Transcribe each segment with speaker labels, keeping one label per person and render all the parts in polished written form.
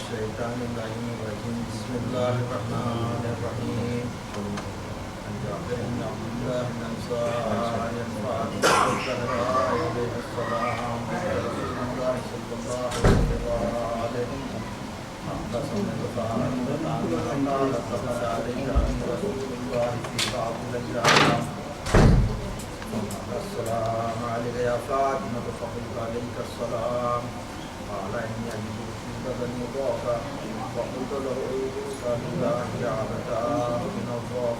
Speaker 1: Bismillahirrahmanirrahim. Bismillahirrahmanirrahim. عن جابر بن عبد الله بن أنصار يرفع عليه السلام رسول الله صلى الله عليه وسلم قسم الفارق قال دخل علي رسول الله في بعض الأيام السلام عليك يا فاطمة فقلت عليك السلام قال إني أجد في بدني ضعفا فقلت له قال الله يا أبتاه من الضعف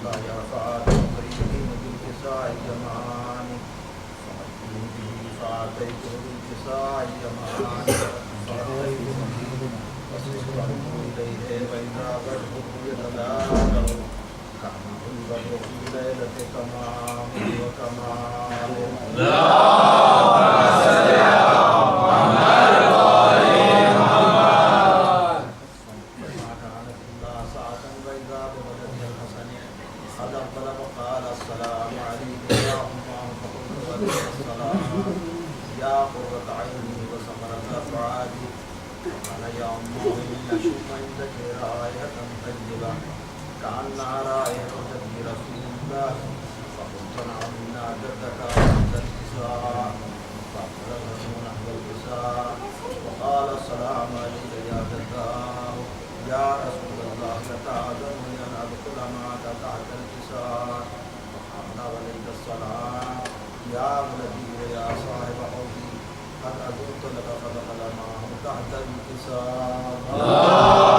Speaker 1: قال يا فاطمة أريدين بالكساء جمعاني فأتيني به فأتيته بالكساء جمعاني فأصبحت إليه فإذا غربه يتلاقى كان البدر في ليلة تمام وكمال كأنها رائحة جد رسول الله فقلت نعم إنا جدك عند الكساء فأخرجه نحو الكساء وقال السلام عليك يا جداه يا رسول الله لتعلم أن أدخل معك تحت الكساء فقال عليك السلام يا ولدي ويا صاحب حوضي قد أذنت لك فدخل معه تحت الكساء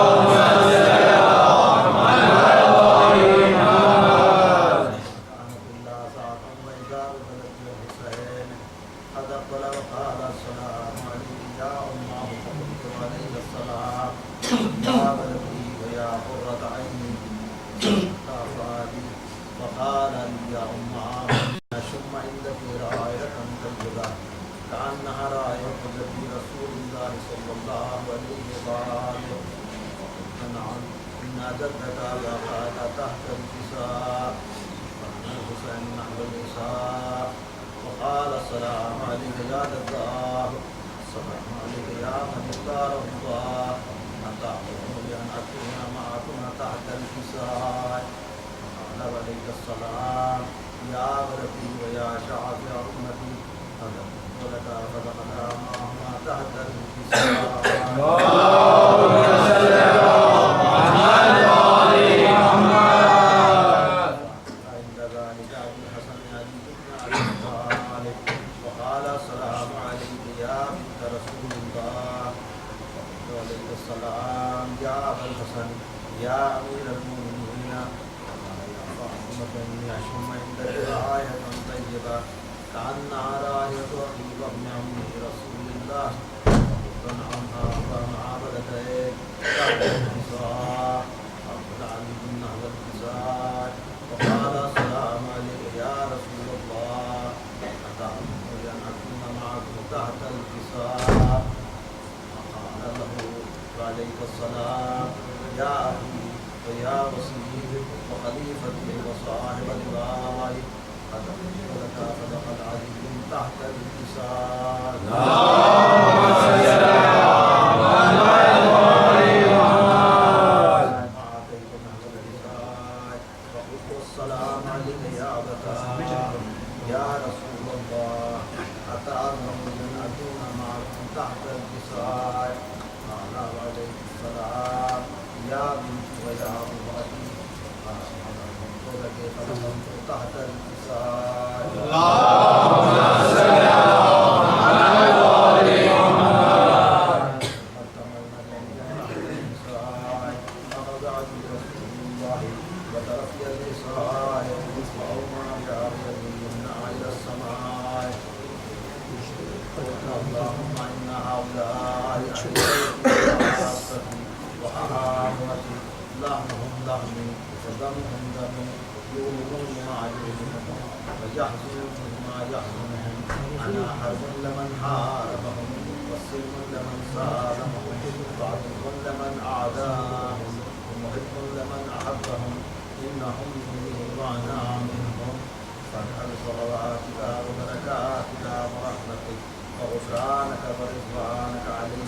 Speaker 1: وغفرانك ورضوانك علي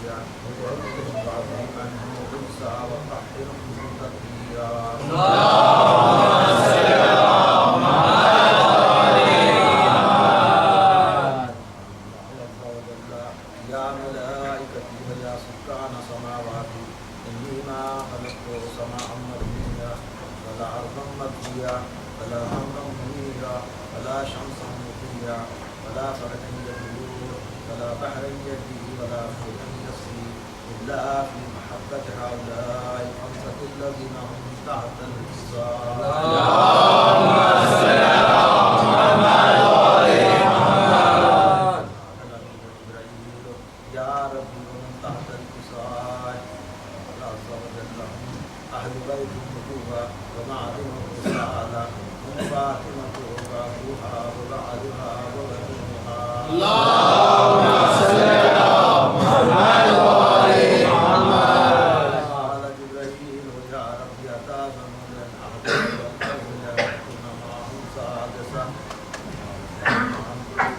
Speaker 1: وعظيم عنه الرجس وطهره تطهيرا. يا ملائكتي ويا سكان سماواتي إني ما خلقت سماء مرضية ولا أرضا مطوية ولا أمرا منيرا ولا شمسا مضيا ولا فلكا يدور ولا بحرا يجري ولا فلكا يسري إلا في محبة هؤلاء الخمسة الذين هم تحت الانتصار. يا ربي ومن تحت الكساء عز وجل أهل بيت النبوة ومعلم الرسالة من فاطمة وأبوها وبعلها وبنوها. اللهم صل على محمد وآل محمد. قال جبريل يا ربي أتاذن لأن أحضر والقوم يكون معهم سادسا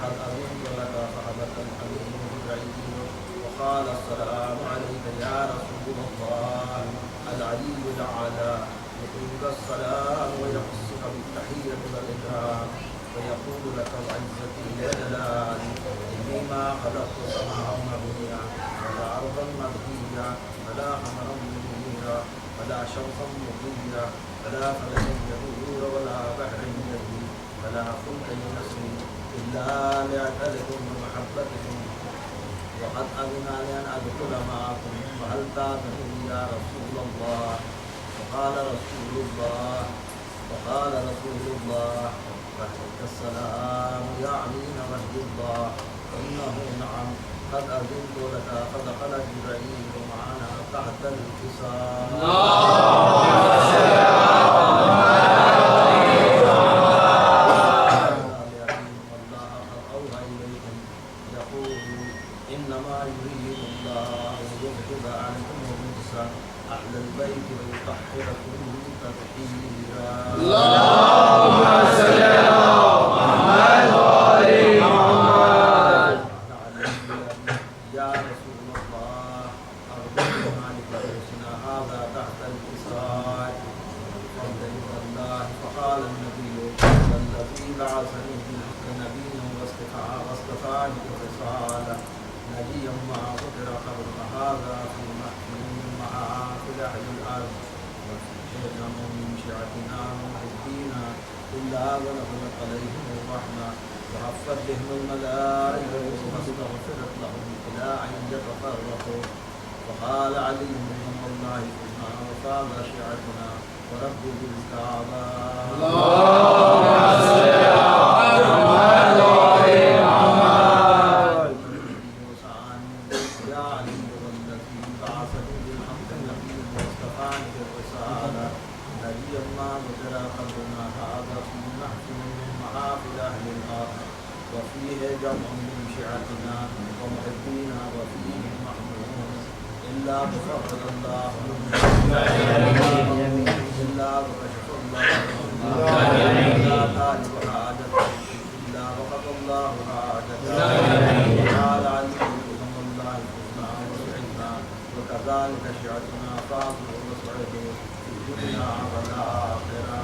Speaker 1: قد أذنت لك فحدث الحبيب جبريل وقال السلام عليك يا رسول الله العلي الأعلى يقول السلام ويخصك بالتحية والإكرام ويقول لك وعزتي وجلالي إني ما خلقت سماء مرضية ولا أرضا مرضية ولا قمرا منيرا ولا شمسا مضيا ولا فلكا يدور ولا بحر يجري ولا فلكا يسري إلا لأجلكم ومحبتكم وقد أذن لي أن أدخل معكم وهل تأذن يا رسول الله؟ فقال رسول الله فحيك السلام يا علي وجه الله إنه نعم قد أذنت لك فدخل جبريل معنا تحت الكساء. إنما يريد الله ليذهب عنكم الرجس أهل البيت ويطهركم تطهيرا. اللهم صل على محمد وآل محمد. يا رسول الله أرجونا لفرسنا هذا تحت الكساء فضل الله. فقال النبي والذي بعثني بالحق نبيا واصطفاني بالرسالة نبيا ما ذكر قبل هذا في محافل أهل الأرض وفي من شيعتنا ومحبينا إلا ونزلت عليهم الرحمة وحفت بهم الملائكة واستغفرت لهم إلى أن يتفرقوا. وقال علي من الله فينا وقال شيعتنا ورب الكعبة. اللهم صل على محمد وآل محمد. يا علي والذي بعثني بالحق نبيا واصطفاني بالرسالة نبيا ما ذكر قبلنا هذا في محافل أهل الأرض وفيه جمع من شيعتنا ومحبينا وفيه محمود إلا بفضل الله إلا بكشف الله لا طالب حاجة إلا وقضى الله حاجته. قال علي رضي الله عنه وسعدنا وكذلك شيعتنا فاضل وسعدوا في الدنيا والآخرة.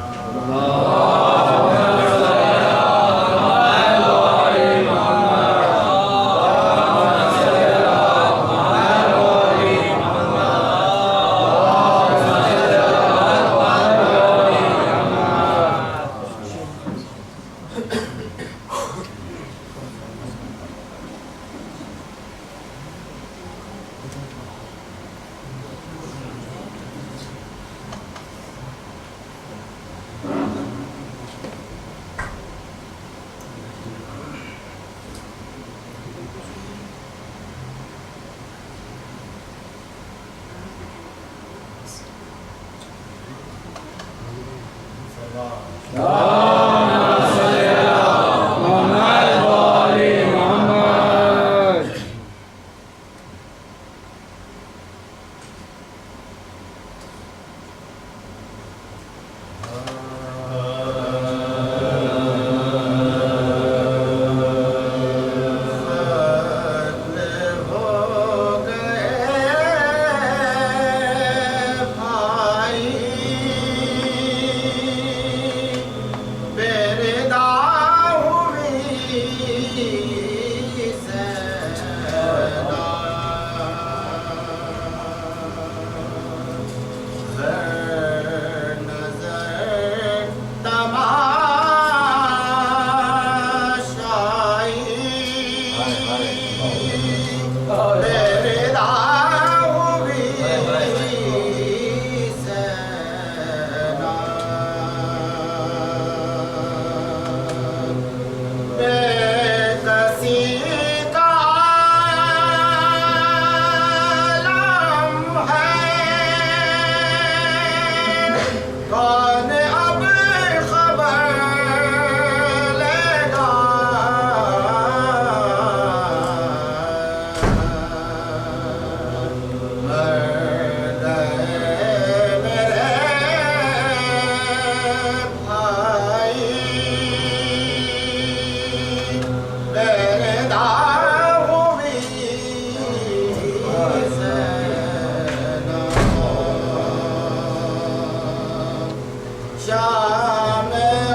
Speaker 1: शाम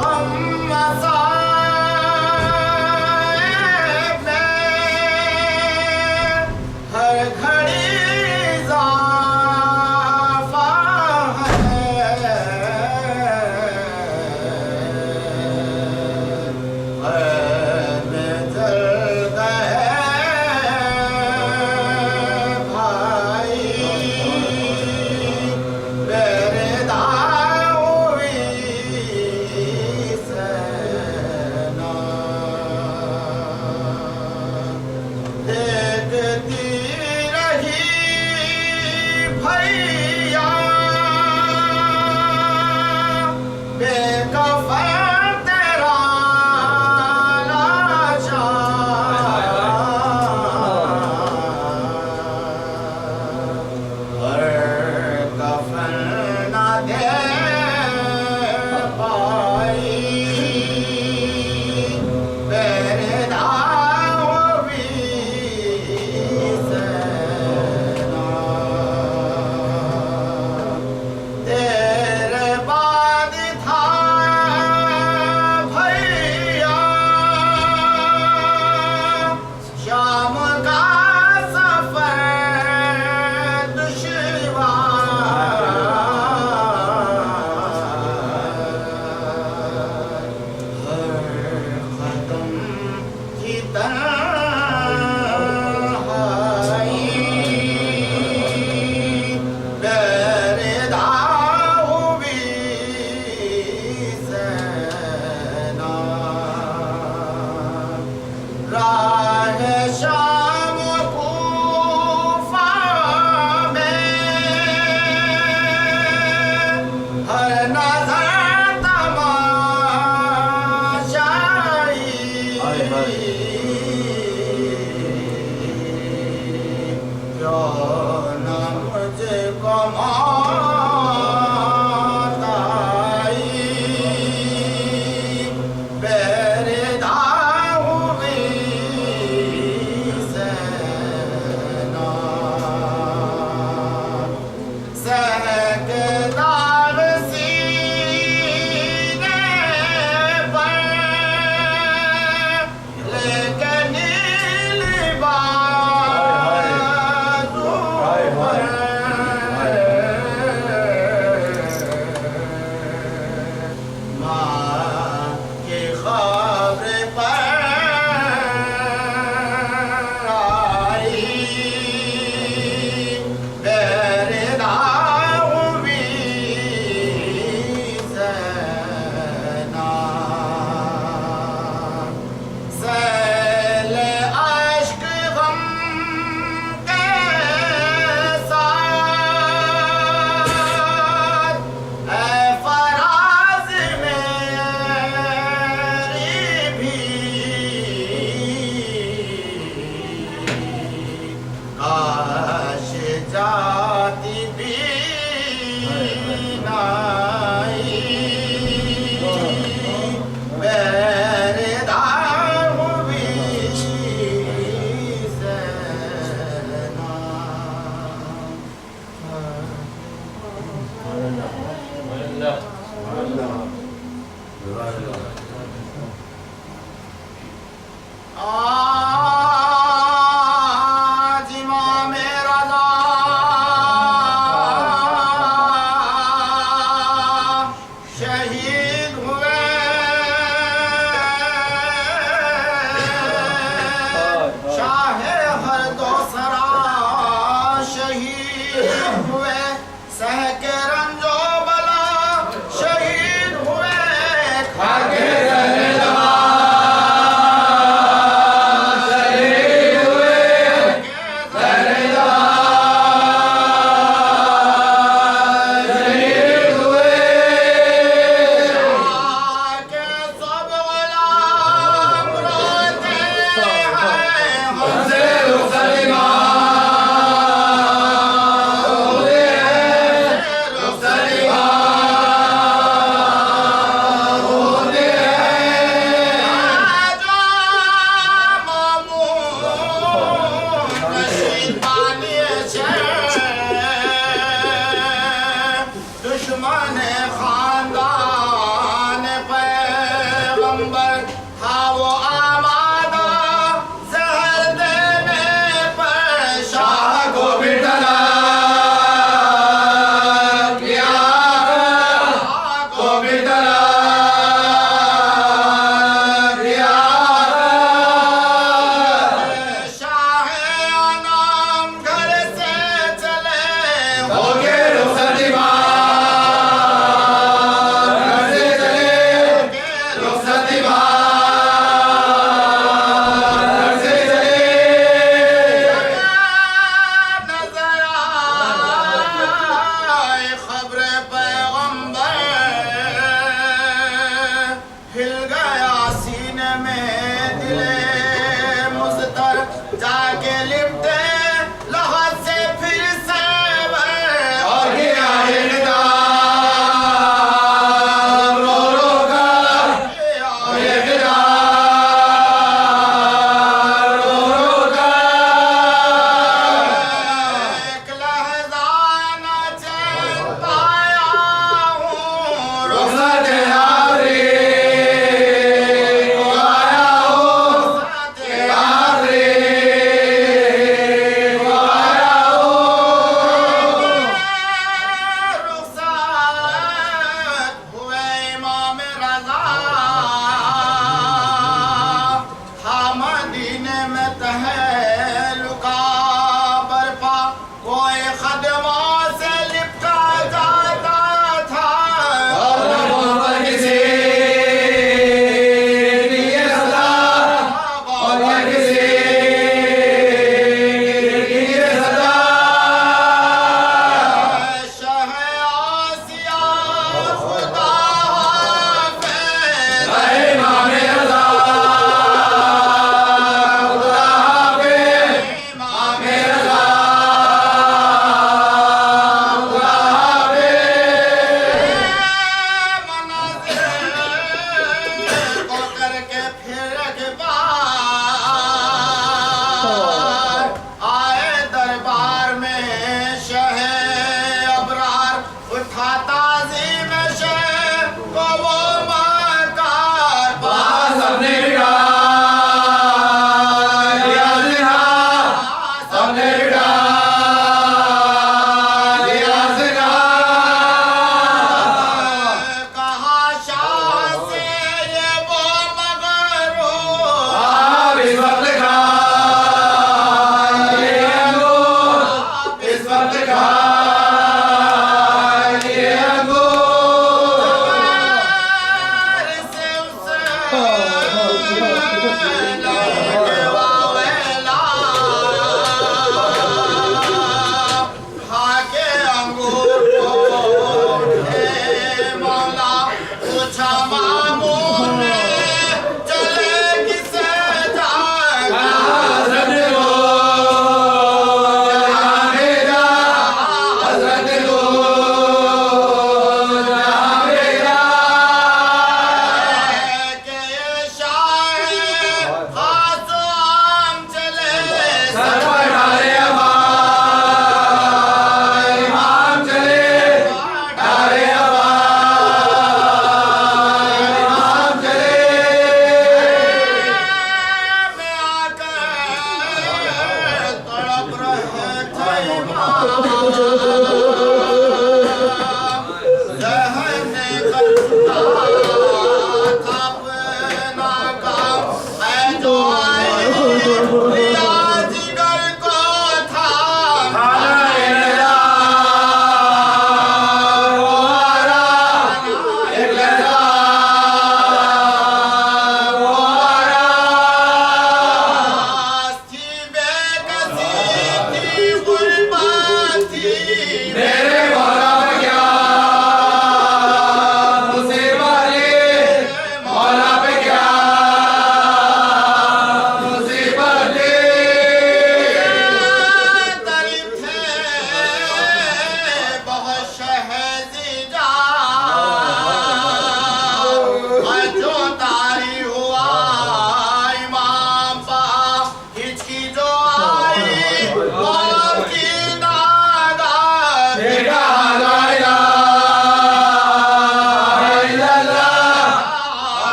Speaker 1: गम मसाइब में हर घड़ी इज़ाफ़ा है, ग़ैब में जल गए भाई, मेरे दावी सेना देखती रही भैया, बेकफन तेरा लाशा, और कफन न दे पाई, मेरे दावी सेना तेरे बाद था भैया, शाम का सफर दुश्वार, हर कदम की तन्हाई, मेरे दावी सेना राह शाम कूफा में हर नजर तमाशाई, क्यों न मुझको मौत आई, मेरे दावी सेना सहकदार सीने पर लेके नीली बाजू पर, माँ की खबर पर आई, मेरे दावी सेना सैल अश्क गम के साथ ऐ फराज मेरी भी काश जाती भी नाई, मेरे दावी सेना आज इमाम रज़ा शहीद हुए, शाहे हर दोसरा शहीद हुए, सहके रंजो बला शहीद हुए, खाके रहने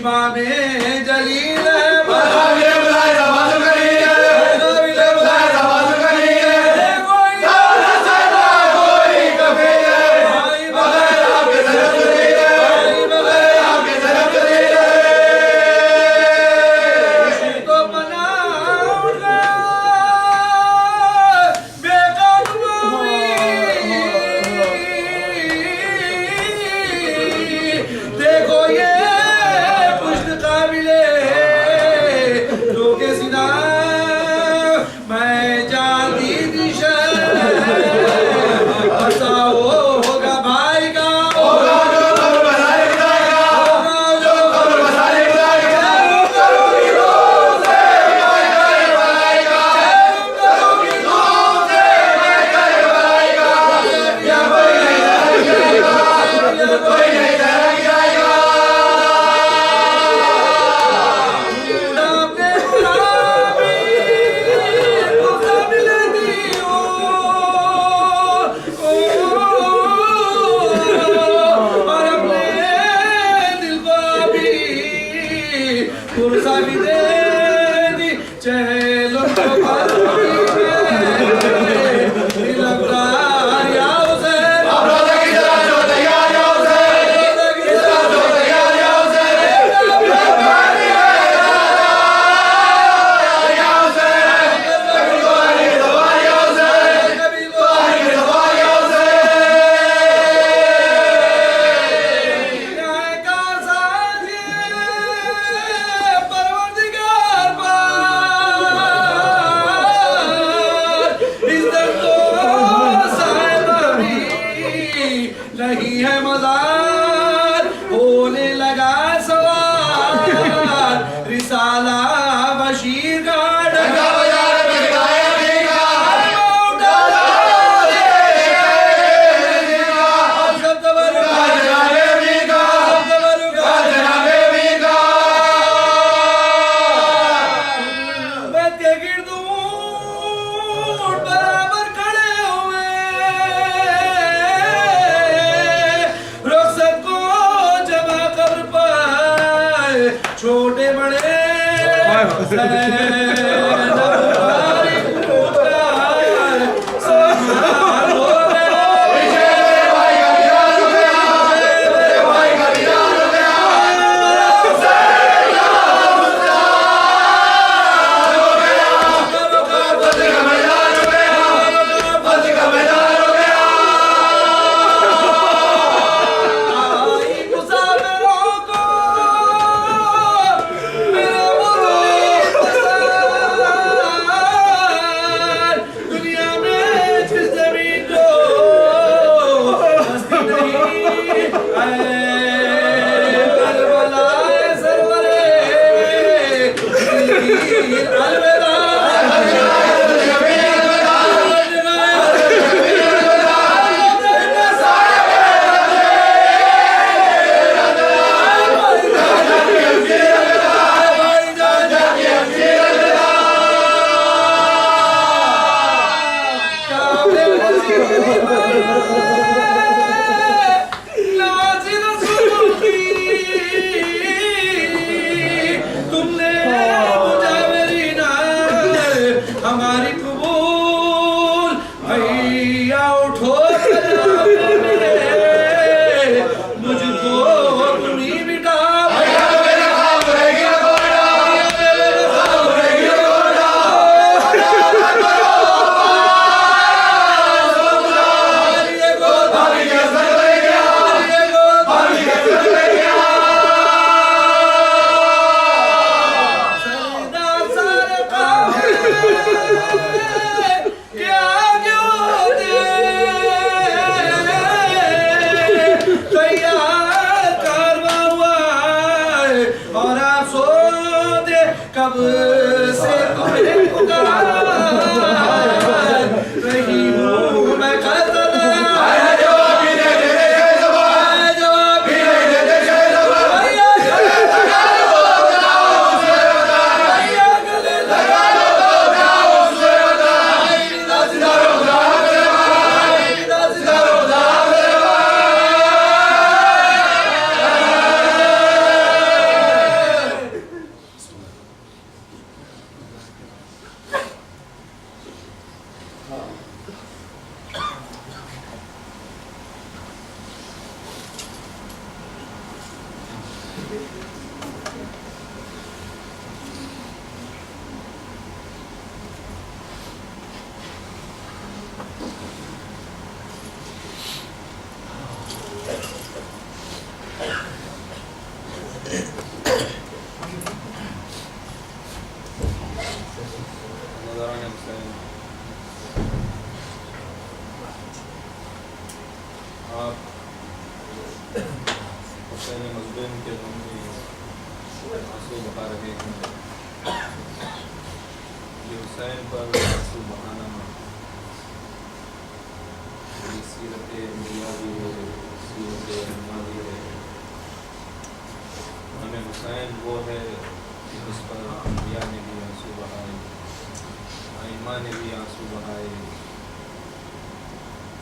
Speaker 2: इमाम जलील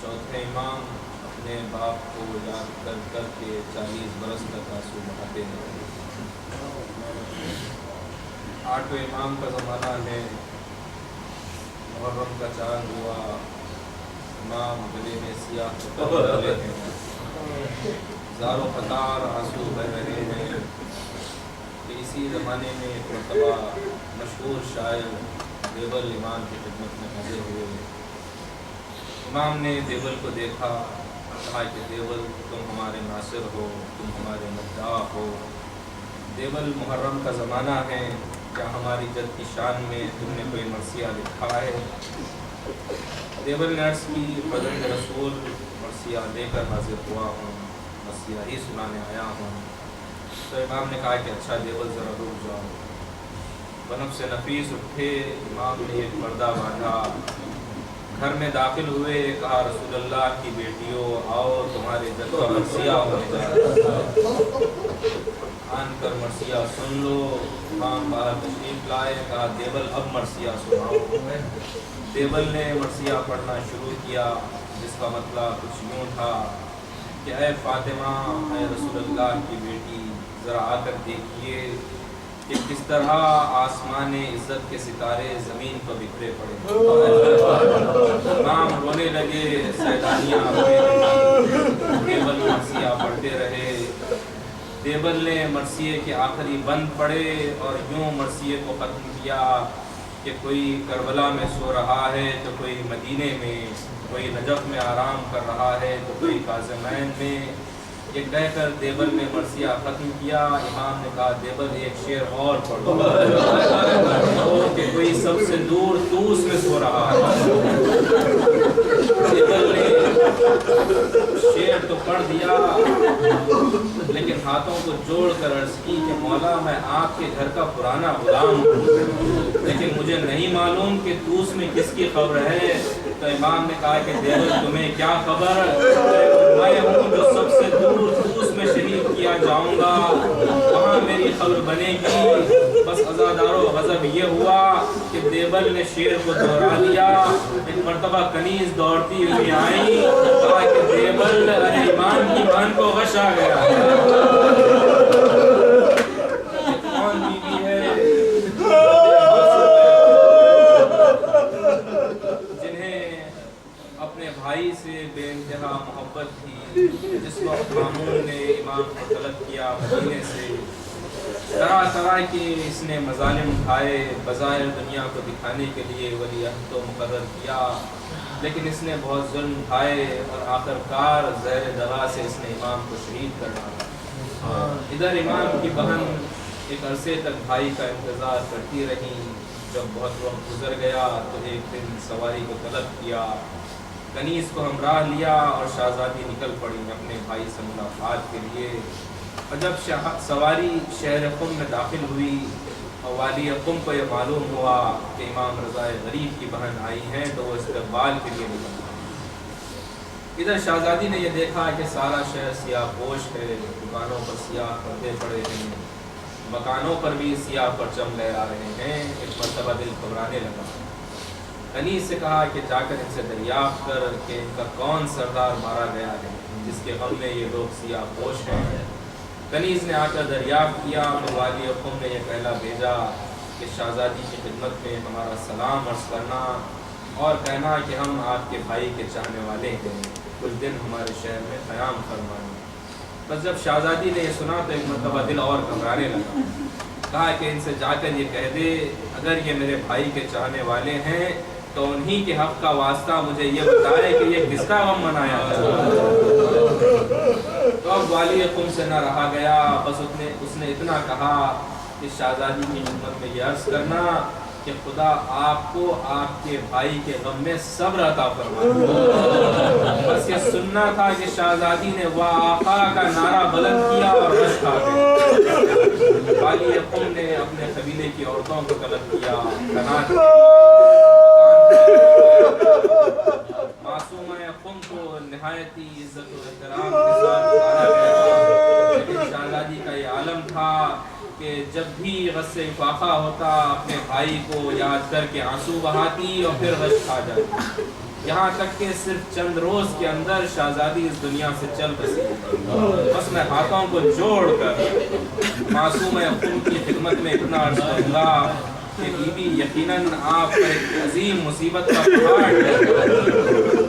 Speaker 3: चौथे इमाम अपने बाप को याद कर करके 40 बरस तक आंसू बहाते हैं। आठवें इमाम का ज़माना है, मुहर्रम का चांद हुआ, इमाम गले में सियाह पकड़ डाले हैं, ज़ारो क़तार आंसू बह रहे हैं। इसी ज़माने में एक मरतबा मशहूर शायर देवल इमाम की खिदमत में हाजिर हुए। इमाम ने देवल को देखा, कहा कि देवल तुम हमारे नासिर हो, तुम हमारे मद्दा हो। देवल मुहर्रम का ज़माना है, क्या हमारी जद की शान में तुमने कोई मरसिया लिखा है? देवल ने अर्ज़ की, फ़ज़ल रसूल मरसिया लेकर हाजिर हुआ हूँ, मरसिया ही सुनाने आया हूँ। तो इमाम ने कहा कि अच्छा देवल ज़रा रुक जाओ। बनफ से नफीस उठे, इमाम ने एक पर्दा बांधा, घर में दाखिल हुए, कहा रसूलुल्लाह की बेटियों आओ, तुम्हारे जद का मरसिया होने जा रहा है, आन कर मरसिया सुन लो। इमाम बाहर तशरीफ लाए, कहा देवल अब मरसिया सुनाओ। देवल ने मरसिया पढ़ना शुरू किया, जिसका मतलब कुछ यूँ था कि ऐ फातिमा, ऐ रसूलुल्लाह की बेटी, ज़रा आकर देखिए कि किस तरह आसमान इज़्ज़त के सितारे ज़मीन पर बिखरे पड़े। इमाम रोने लगे, सैलानियाँ देवल मरसिया पढ़ते रहे। देवल ने मरसिए के आखिरी बंद पढ़े और यूँ मरसिए को ख़त्म किया कि कोई करबला में सो रहा है तो कोई मदीने में, कोई नजफ़ में आराम कर रहा है तो कोई काज़िमैन में। ये कहकर देवल ने मरसिया ख़त्म किया। इमाम ने कहा देवल एक शेर और पढ़ो कि कोई सबसे दूर तूस में सो रहा है। देवल ने शेर तो पढ़ दिया, लेकिन हाथों को जोड़कर अर्ज़ की कि मौला मैं आपके घर का पुराना गुलाम हूँ, लेकिन मुझे नहीं मालूम कि तूस में किसकी खबर है। तो इमाम ने कहा कि देवल तुम्हें क्या खबर, मैं हूँ जो सबसे दूर तूस में शहीद किया जाऊँगा, वहाँ मेरी खबर बनेगी। बस अज़ादारो गज़ब ये हुआ कि देवल ने शेर को दोहरा दिया। एक मरतबा कनीज़ दौड़ती हुई आई, कहा कि देवल अरे इमाम की मान को गश आ गया। कौन बीवी है जिन्हें अपने भाई से बेइंतहा मोहब्बत थी, जिस वक्त मामून ने इमाम को तलब किया मदीने से, तरह तरह के इसने मज़ालिम उठाए, बज़ाहिर दुनिया को दिखाने के लिए वलीअहद तो मुकर्रर किया, लेकिन इसने बहुत जुल्म उठाए और आखिरकार ज़हर दगा से इसने इमाम को शहीद कर डाला। इधर इमाम की बहन एक अरसे तक भाई का इंतज़ार करती रही। जब बहुत वक्त गुजर गया तो एक दिन सवारी को तलब किया, कनीज़ को हमराह लिया और शहज़ादी निकल पड़ी अपने भाई से मुलाकात के लिए। और जब सवारी शहर क़ुम में दाखिल हुई और वाली क़ुम को यह मालूम हुआ कि इमाम रज़ाए गरीब की बहन आई हैं, तो वो इस्तक़बाल के लिए निकल गई। इधर शहज़ादी ने यह देखा कि सारा शहर सियाहपोश है, दुकानों पर सियाह पर्दे पड़े हैं, मकानों पर भी सियाह परचम लहरा रहे हैं। एक मरतबा दिल घबराने लगा। कनीज़ से कहा कि जाकर इनसे दरियाफ़्त कर कि इनका कौन सरदार मारा गया है जिसके गम में ये लोग सियाहपोश हैं। कनीज़ ने आकर दरियाफ़्त किया तो वाली क़ुम ने यह कहला भेजा कि शहज़ादी की खिदमत में हमारा सलाम अर्ज़ करना और कहना कि हम आपके भाई के चाहने वाले हैं, कुछ दिन हमारे शहर में क़याम फरमाएं। बस जब शहजादी ने ये सुना तो एक मरतबा दिल और घबराने लगा। कहा कि इनसे जाकर ये कह दे अगर ये मेरे भाई के चाहने वाले हैं तो उन्हीं के हक का वास्ता मुझे ये बताए कि ये किसका गम मनाया था। तो अब वाली खुम से न रहा गया, बस उसने इतना कहा कि शहजादी की खिदमत में ये अर्ज करना कि खुदा आपको आपके भाई के गम में सब्र अता फरमाए। बस ये सुनना था कि शहजादी ने वाह आका का नारा बुलंद किया और रश खा गए। वाली खुम ने अपने कबीले की औरतों को तलब किया, मासूम खुम को निहायती इज्जत और एहतराम के साथ उतारा गया। लेकिन शहजादी का ये आलम था कि जब भी गस्से फाखा होता अपने भाई को याद करके आंसू बहाती और फिर गश खा जाती। यहाँ तक कि सिर्फ चंद रोज के अंदर शहजादी इस दुनिया से चल बसी। बस मैं हाथों को जोड़कर मासूम खुम की खिदमत में इतना अर्ज करूँगा कि बीबी यकीनन आप पर एक अजीम मुसीबत का पहाड़ है,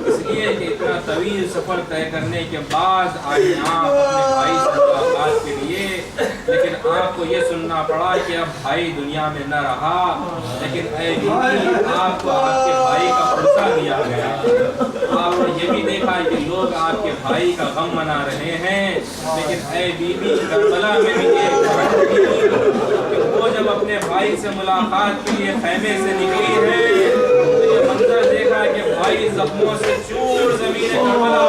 Speaker 3: इसलिए कि इतना तवील सफर तय करने के बाद आज आप अपने भाई से मुलाकात के लिए, लेकिन आपको ये सुनना पड़ा कि अब भाई दुनिया में न रहा, लेकिन ऐ बीबी आपको आपके भाई का पुरसा दिया गया। आपने ये भी देखा कि लोग आपके भाई का गम मना रहे हैं, लेकिन ऐ बीबी करबला में भी एक वो जब अपने भाई से मुलाकात के लिए खैमे से निकली है तो ये मंजर देखा कि भाई जख्मों से चूर जमीन करबला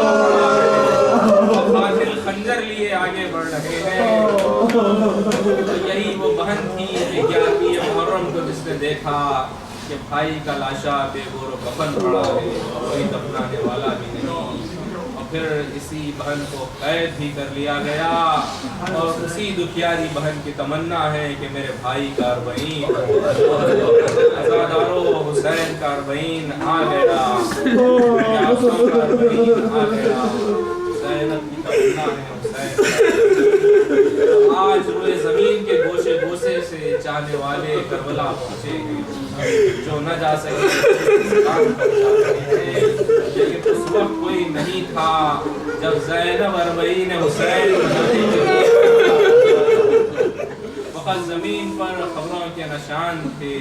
Speaker 3: और कातिल खंजर लिए आगे बढ़ रहे हैं। तो यही वो बहन थी 11वीं मुहर्रम को जिसने देखा कि भाई का लाशा बेगोर कफन पड़ा है, कोई दफनाने वाला भी नहीं। फिर इसी बहन को कैद भी कर लिया गया और उसी दुखियारी बहन की तमन्ना है कि मेरे भाई का अरबईन अज़ादारो हुसैन का अरबईन आ गया, ज़ैनब की तमन्ना है हुसैन। आज रोए जमीन के गोशे गोशे से चाहने वाले करबला पहुंचे हैं, जो न जा सके लेकिन उस वक्त कोई नहीं था जब ज़ैनब अरबईन हुसैन वक़्त ज़मीन पर खबरों के निशान थे।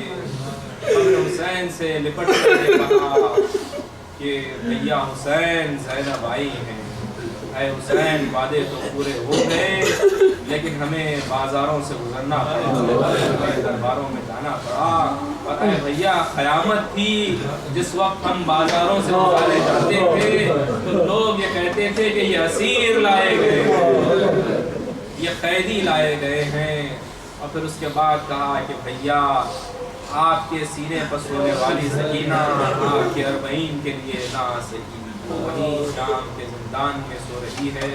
Speaker 3: हुसैन से लिपट कर कहा कि भैया हुसैन ज़ैनब आई हैं। ऐ हुसैन वादे तो पूरे हो गए लेकिन हमें बाजारों से गुजरना पड़ा, दरबारों में जाना पड़ा। और ऐ भैया क़यामत थी जिस वक्त हम बाजारों से गुजारे जाते थे तो लोग ये कहते थे कि ये असीर लाए गए, ये कैदी लाए गए हैं। और फिर उसके बाद कहा कि भैया आपके सीने पर सोने वाली सकीना आपके अरबईन के लिए ना सकी, वहीं शाम के जिंदान में सो रही है।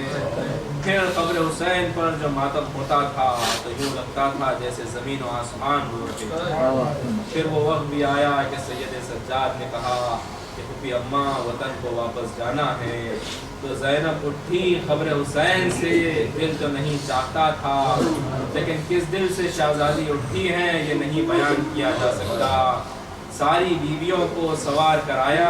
Speaker 3: फिर कब्र हुसैन पर जो मातम होता था तो यूँ लगता था जैसे ज़मीन और आसमान डूबते। फिर वो वक्त भी आया कि सैयद सज्जाद ने कहा कि फूफी अम्मा वतन को वापस जाना है। तो ज़ैनब उठी कब्र हुसैन से, दिल तो नहीं चाहता था लेकिन किस दिल से शहजादी उठी है ये नहीं बयान किया जा सकता। सारी बीवियों को सवार कराया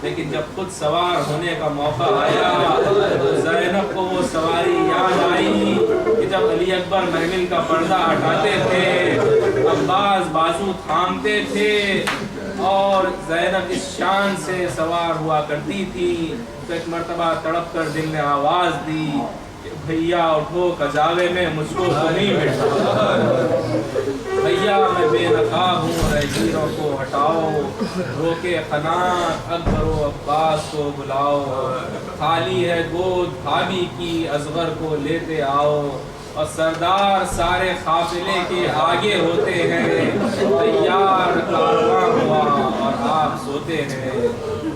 Speaker 3: लेकिन जब खुद सवार होने का मौका आया तो ज़ैनब को वो सवारी याद आई कि जब अली अकबर महमिल का पर्दा हटाते थे, अब्बास बाजू थामते थे और ज़ैनब इस शान से सवार हुआ करती थी। तो एक मर्तबा तड़प कर दिल ने आवाज़ दी भैया उठो कजावे में मुझको तो नहीं बैठा, भैया मैं बेनकाब हूँ रहीरों को हटाओ, रोके खनात अकबर अब्बास को बुलाओ, खाली है गोद भाभी की असगर को लेते आओ। और सरदार सारे काफिले के आगे होते हैं, तैयार कारवां हुआ और आप सोते हैं।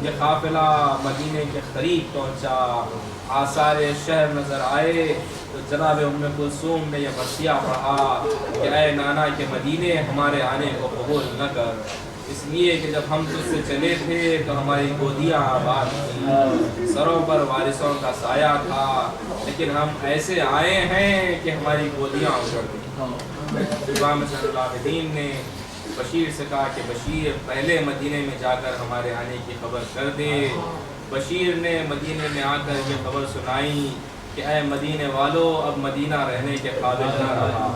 Speaker 3: ये काफिला मदीने के करीब पहुँचा, आसारे शहर नज़र आए तो जनाब उम्मे कुलसूम ने यह वसिया पढ़ा कि ऐ नाना के मदीने हमारे आने को कबूल न कर, इसलिए कि जब हम तुझसे चले थे तो हमारी गोदियाँ आबाद थी, सरों पर वारिसों का साया था, लेकिन हम ऐसे आए हैं कि हमारी गोदियाँ उजड़ गई। इमाम सल्लल्लाहुद्दीन ने बशीर से कहा कि बशीर पहले मदीने में जाकर हमारे आने की खबर कर दे। बशीर ने मदीने में आकर ये खबर सुनाई कि ऐ मदीने वालों, अब मदीना रहने के काबिल ना रहा,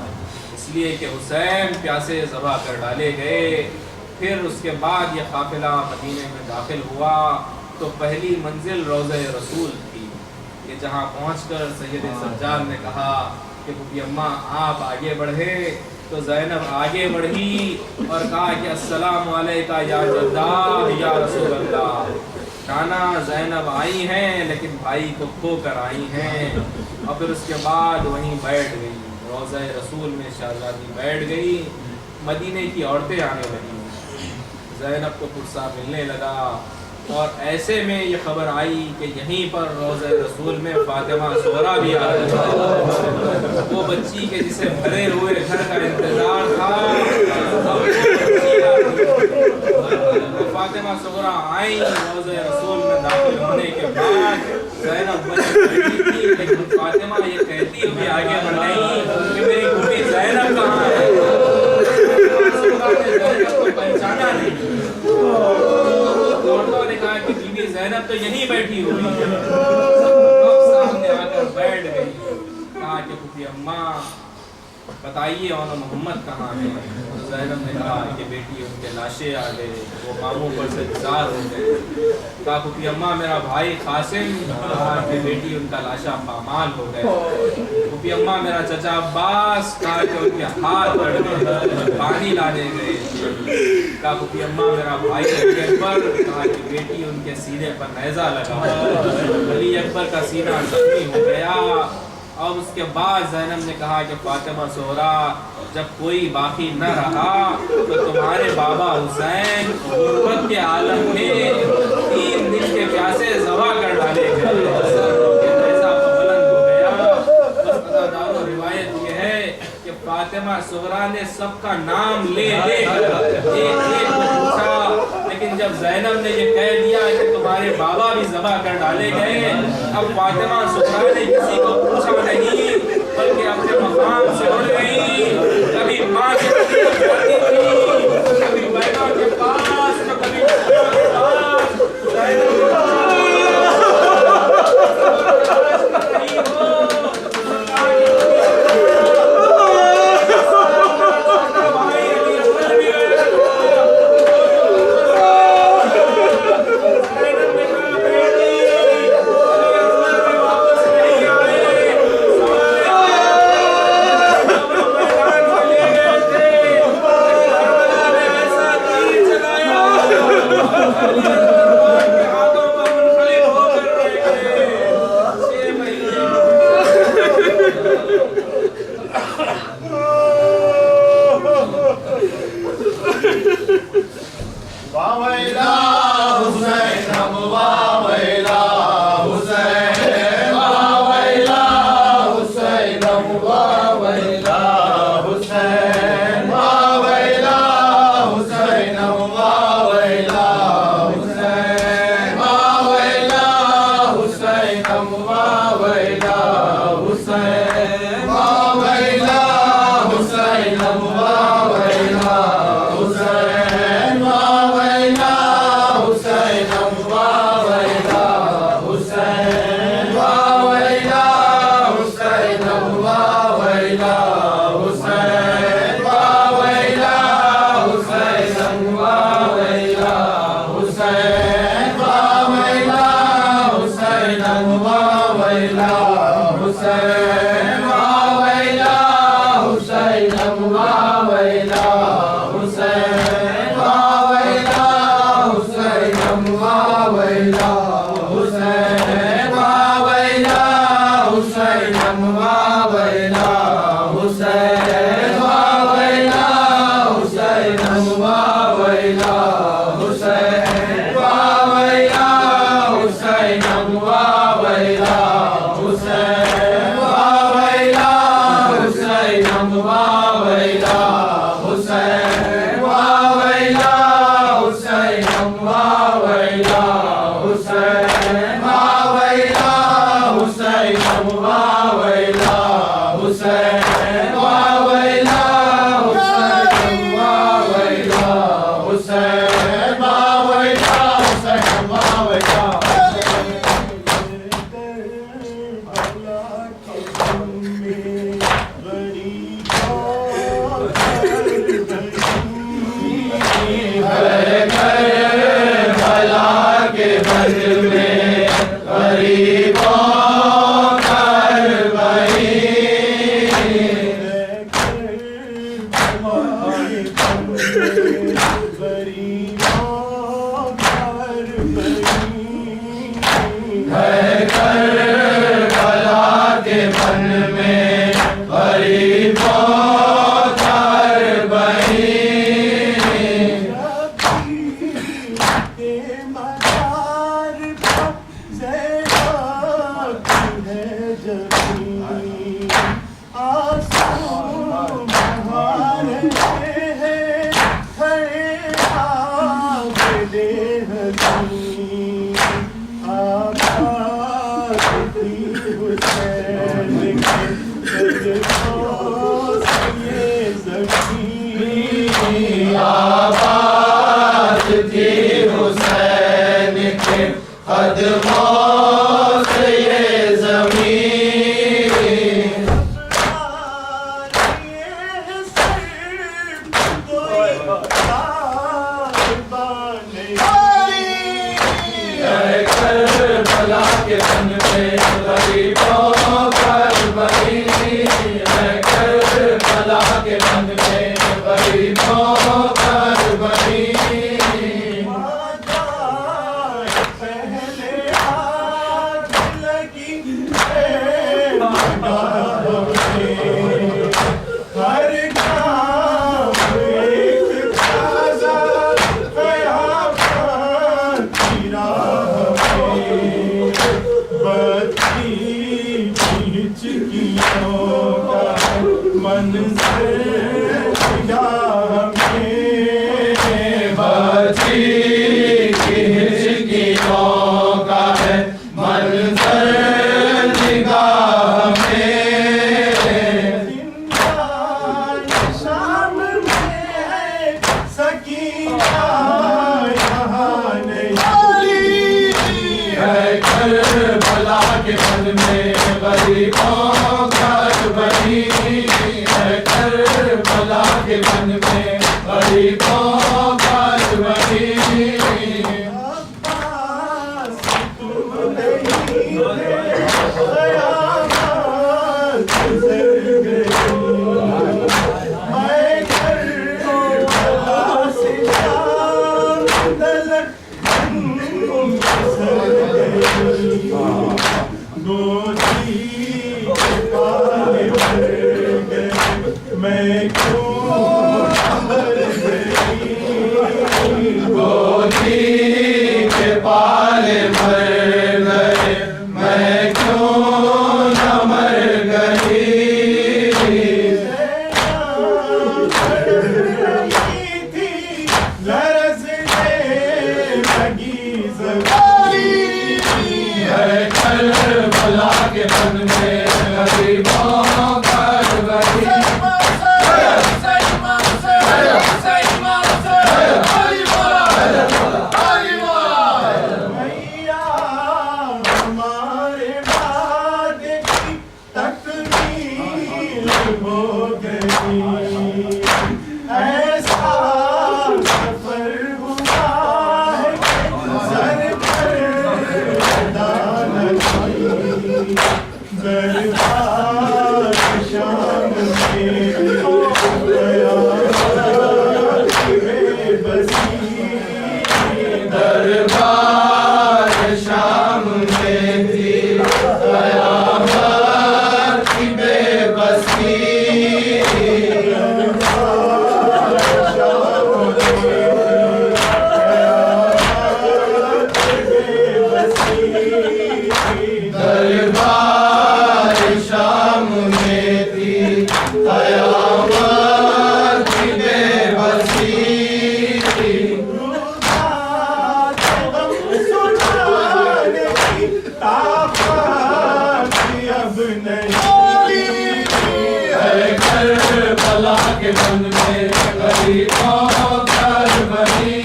Speaker 3: इसलिए कि हुसैन प्यासे ज़बा कर डाले गए। फिर उसके बाद ये काफ़िला मदीने में दाखिल हुआ तो पहली मंजिल रोज़े रसूल थी कि जहाँ पहुँचकर सैयद सज्जाद ने कहा कि फूफी अम्मा आप आगे बढ़े, तो ज़ैनब आगे बढ़ी और कहा कि अस्सलामु अलैका या जद्दा या रसूल अल्लाह। नाना ज़ैनब आई हैं लेकिन भाई को खो कर आई हैं। और फिर उसके बाद वहीं बैठ गई, रोज़े रसूल में शहज़ादी बैठ गई। मदीने की औरतें आने लगी, ज़ैनब को पुरसा मिलने लगा और ऐसे में ये खबर आई कि यहीं पर रोज़े रसूल में फ़ातिमा ज़ोहरा भी आ रही है, वो बच्ची के जिसे भरे हुए घर का इंतज़ार था। अब वो फ़ातिमा ज़ोहरा आई, रोज़े रसूल में दाखिल होने के बाद ज़ैनब बैठी थी, लेकिन फ़ातिमा ये कहती हुई आगे बढ़ गई कि मेरी फूफी ज़ैनब कहाँ है। पहचाना नहीं, औरतों ने कहा कि बीबी ज़ैनब तो यहीं बैठी हुई है। सामने आकर बैठ गई, कहा कि फूफी अम्मा बताइए और मोहम्मद कहाँ है। तो ज़ैनब ने कहा कि बेटी उनके लाशें आ गए, वो मामू पर से गुजार हो गए। कहा फूफी अम्मा मेरा भाई कासिम, कहा कि बेटी उनका लाशा पामाल हो गए। फूफी अम्मा मेरा चचा अब्बास, कहा कि उनके हाथ बढ़ गए, पानी लाने गए। कहा फूफी अम्मा मेरा भाई अली अकबर, कहा कि बेटी उनके सीने पर नेज़ा लगा, अली अकबर का सीना जख्मी हो गया। और उसके बाद ज़ैनब ने कहा कि फ़ातिमा ज़ोहरा जब कोई बाकी न रहा तो तुम्हारे बाबा हुसैन गुर्बत के आलम में 3 दिन के प्यासे ज़बा कर डाले गए, ऐसा बुलंद हो गया। बस अदादारों रिवायत ये है कि फ़ातिमा ज़ोहरा ने सबका नाम ले एक पूछा, लेकिन जब ज़ैनब ने ये कह दिया कि तुम्हारे बाबा भी ज़बा कर डाले गए, अब फ़ातिमा ज़ोहरा ने किसी को पूछा नहीं बल्कि अपने मकाम से उड़ गई। कभी माँ के पास जाती थी, कभी बहनों के पास, तो कभी के पास।
Speaker 2: के वन में गरीबों पर बनी है, करबला के वन में गरीबों पर बनी।
Speaker 1: पहले आग लगी हर गाँव एक ताज़ा क़यामत की राह में, बत्ती हिचकियों का मंज़र निगाह में,
Speaker 2: बत्ती की हिचकियों का है मंज़र निगाह में।
Speaker 1: शाम में है सकीना यहाँ नहीं
Speaker 2: है, करबला के वन में गरीबों पर बनी है, करबला के वन में गरीबों पर बनी।
Speaker 1: अब्बास तुम नहीं थे, क़यामत गुज़र गई, मैं करबला से शाम तलक गुज़र गई, गोदी के पाले भर गए, मैं क्यों मर गई,
Speaker 2: गोदी के पाले भर गए, मैं क्यों न मर गई।
Speaker 1: थी लरज़ने लगी ज़मीन,
Speaker 2: है, करबला के वन में गरीबों पर बनी।
Speaker 1: मैया हमारे वादे की तकमील हो गई, ऐसा सफर हुआ है सर पर दान की, दरबार शाम में हो गया बेबसी,
Speaker 2: दरबार शाम में थी क़यामत की बेबसी। दरबार शाम में थी क़यामत की बेबसी।
Speaker 1: सुनाने की ताकत अब नहीं
Speaker 2: है, करबला के वन में गरीबों पर बनी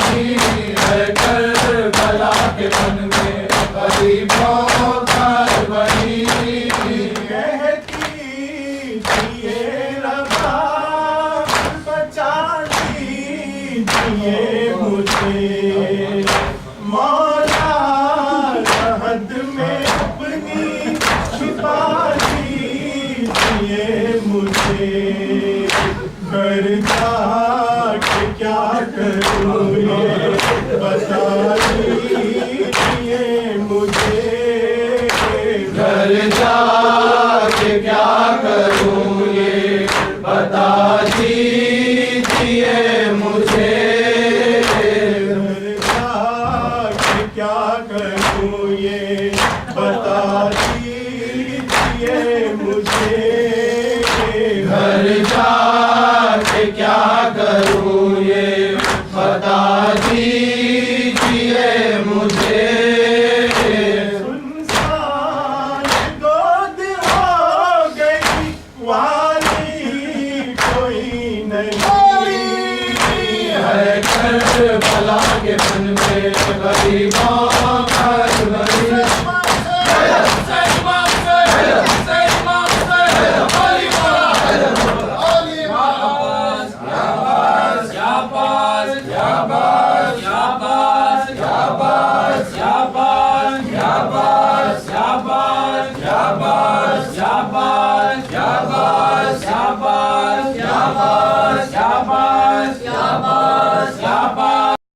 Speaker 2: है, करबला के वन में गरीबों पर बनी।
Speaker 1: कहती थी ये रबा बचा लीजिए मुझे, मौला रहद में अपनी छिपा लीजिए मुझे, घर जाके क्या करूँ ये बता दीजिए मुझे,
Speaker 2: घर जाके क्या करूँ ये बता दीजिए मुझे।
Speaker 1: क्या करूँ ये बता दीजिए मुझे,
Speaker 2: घर जाके क्या करूँ ये बता दीजिए मुझे।
Speaker 1: सुनसान गोद हो गई वाली कोई नहीं
Speaker 2: है, करबला के वन में गरीबों